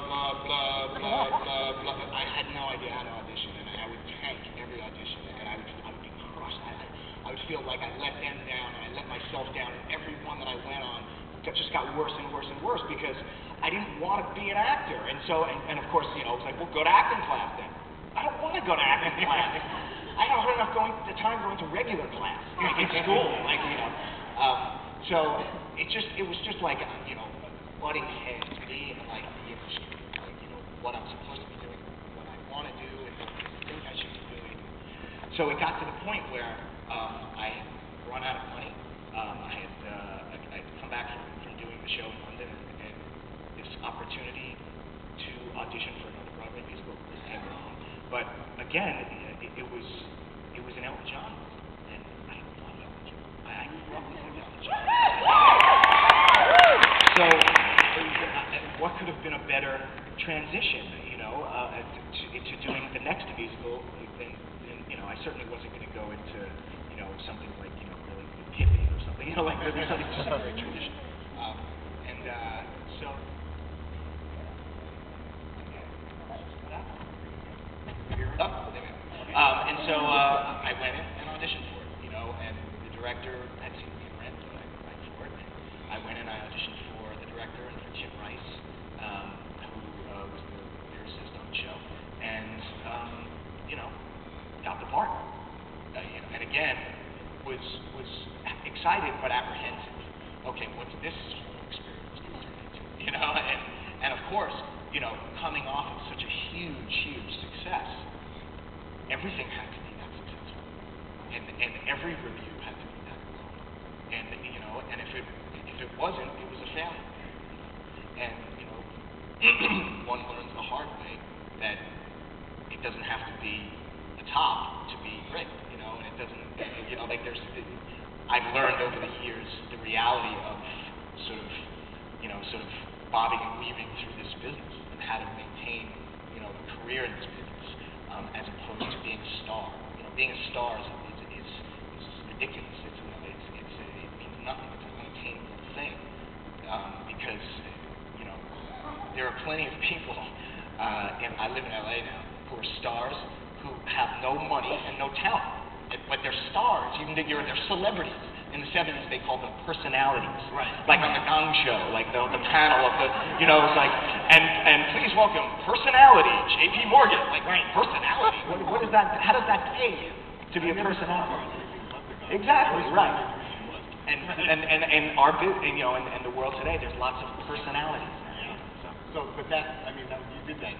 blah, blah, blah, blah, blah, blah. I had no idea how to audition, and I would tank every audition, and I would be crushed. I would feel like I let them down, and I let myself down, and every one that I went on just got worse and worse and worse because I didn't want to be an actor. And so, and of course, you know, it was like, well, go to acting class then. I don't want to go to acting class. I don't have enough time going to regular class in school, like, you know. So it was just like, you know, butting heads, being like the industry, like, you know, what I'm supposed to be doing, what I want to do, and what I think I should be doing. So it got to the point where I had run out of money. I'd come back from doing the show in London, and this opportunity to audition for another Broadway musical came along. But again, it was an Elton John, and I love Elton John. I grew up with Elton John. So, what could have been a better transition, you know, to doing the next musical than, you know, I certainly wasn't going to go into, you know, something like, you know, really Pippin or something, you know, like there's something just very traditional. So. And so I went in and auditioned for it, you know, and the director had seen me in Rent, so I went for it. I went in, I auditioned for the director and for Tim Rice, who was the lyricist on the show, and, you know, got the part. You know, and again, was excited but apprehensive. Okay, what's this whole experience going to turn into? You know, and of course, you know, coming off of such a huge success, everything had to be that successful, and every review had to be that glowing, and you know, and if it wasn't, it was a failure. And you know, one learns the hard way that it doesn't have to be the top to be great, you know, and it doesn't, you know, like I've learned over the years the reality of sort of bobbing and weaving through this business and how to maintain, you know, a career in this business. As opposed to being a star. You know, being a star is ridiculous. It means nothing. It's an unattainable thing. Because, you know, there are plenty of people, and I live in LA now, who are stars who have no money and no talent. But they're stars, even though they're celebrities. In the 70s, they called them personalities. Right. Like on the Gong Show, like the panel of the, you know, it's like, and please welcome personality, J.P. Morgan. Like, right, personality? What is that? How does that pay you to be a personality? Exactly, right. And our business, you know, and the world today, there's lots of personalities. Yeah. So, but that, I mean, you did that.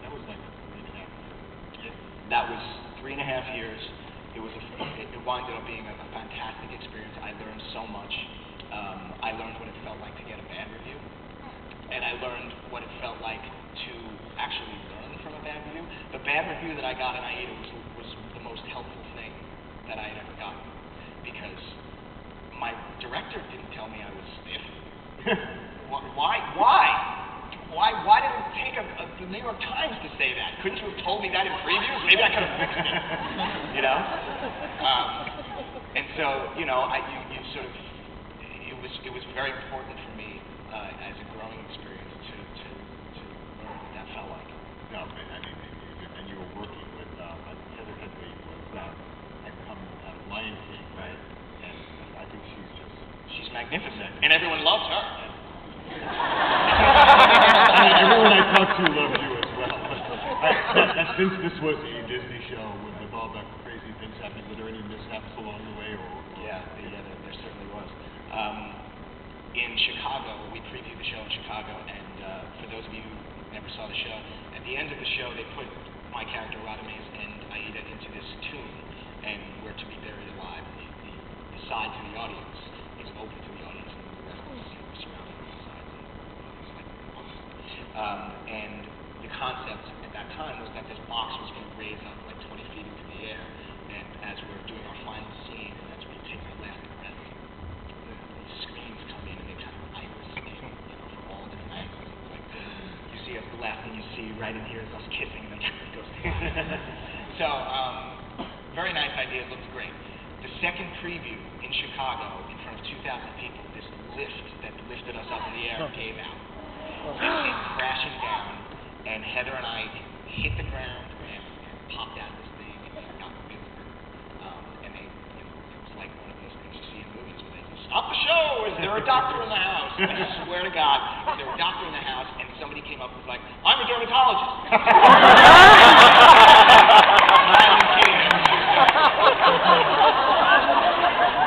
That was like 3.5 years. That was 3.5 years. It winded up being a fantastic experience. I learned so much. I learned what it felt like to get a bad review, and I learned what it felt like to actually learn from a bad review. The bad review that I got in AIDA was the most helpful thing that I had ever gotten, because my director didn't tell me I was stiff. Why did it take the New York Times to say that? Couldn't you have told me that in previews? Maybe I could have fixed it. You know? And so, you know, you sort of, it was very important for me as a growing experience to learn what that felt like. No, I mean, and you were working with Heather Headley had come out of Lionsgate, right? And I think she's magnificent, and everyone loves her. I mean, everyone I talk to loves you as well. Since this was a Disney show with all the crazy things happening, were there any mishaps along the way? Yeah, there certainly was. In Chicago, we previewed the show in Chicago, and for those of you who never saw the show, at the end of the show, they put my character Radames and AIDA into this tomb, and we're to be buried alive. The side to the audience is open to the audience, and the rest is, you know, surrounded by the sides and and the concept at that time was that this box was going to raise up like 20 feet into the air, and as we're doing our final scene, and as we take our last breath, these screens come in and they kind of iris in, you know, from all different angles. It's like, you see us, the last thing you see right in here is us kissing, and then it goes. So, very nice idea, it looked great. The second preview in Chicago, in front of 2,000 people, this lift that lifted us up in the air gave out. came crashing down, and Heather and I hit the ground and popped out of this thing and got really hurt. And they, you know, it was like one of those things you see in movies where they say, "Stop the show! Is there a doctor in the house?" I swear to God, is there a doctor in the house? And somebody came up and was like, "I'm a dermatologist."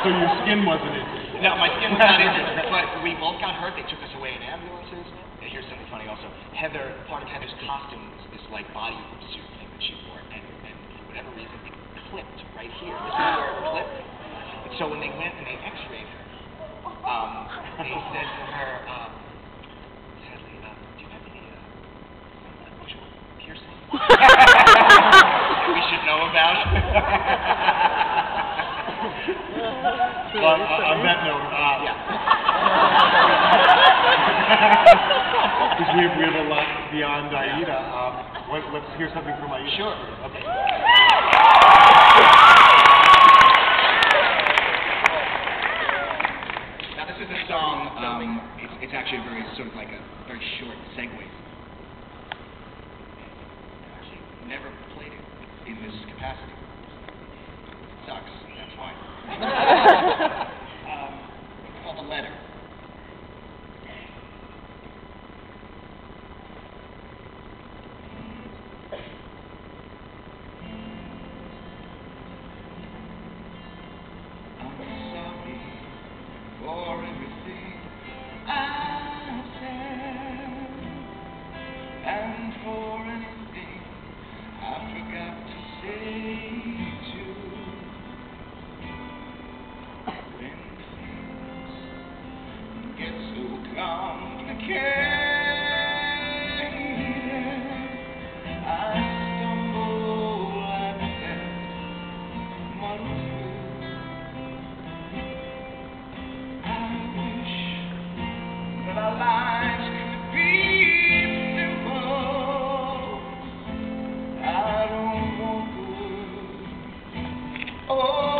So your skin wasn't injured? No, my skin was not injured, but we both got hurt. They took us away in ambulances. And here's something funny also. Heather, part of Heather's costume was this like bodysuit thing that she wore, and for whatever reason, it clipped right here. This is where it clipped. And so when they went and they x-rayed her, they said to her, Sadly, do you have any unusual piercing that we should know about? Well, on that note, because we have a lot beyond Aida. Let's hear something from Aida. Sure. Okay. Now this is a song. It's actually a very sort of like a very short segue. I actually never played it in this capacity. It sucks. That's why. It's called A Letter. I'm sorry for everything I've said and for anything I forgot to say too. When things get so complicated, I stumble and then muddle through. I wish that our lives could be simple. I don't want the world. Oh.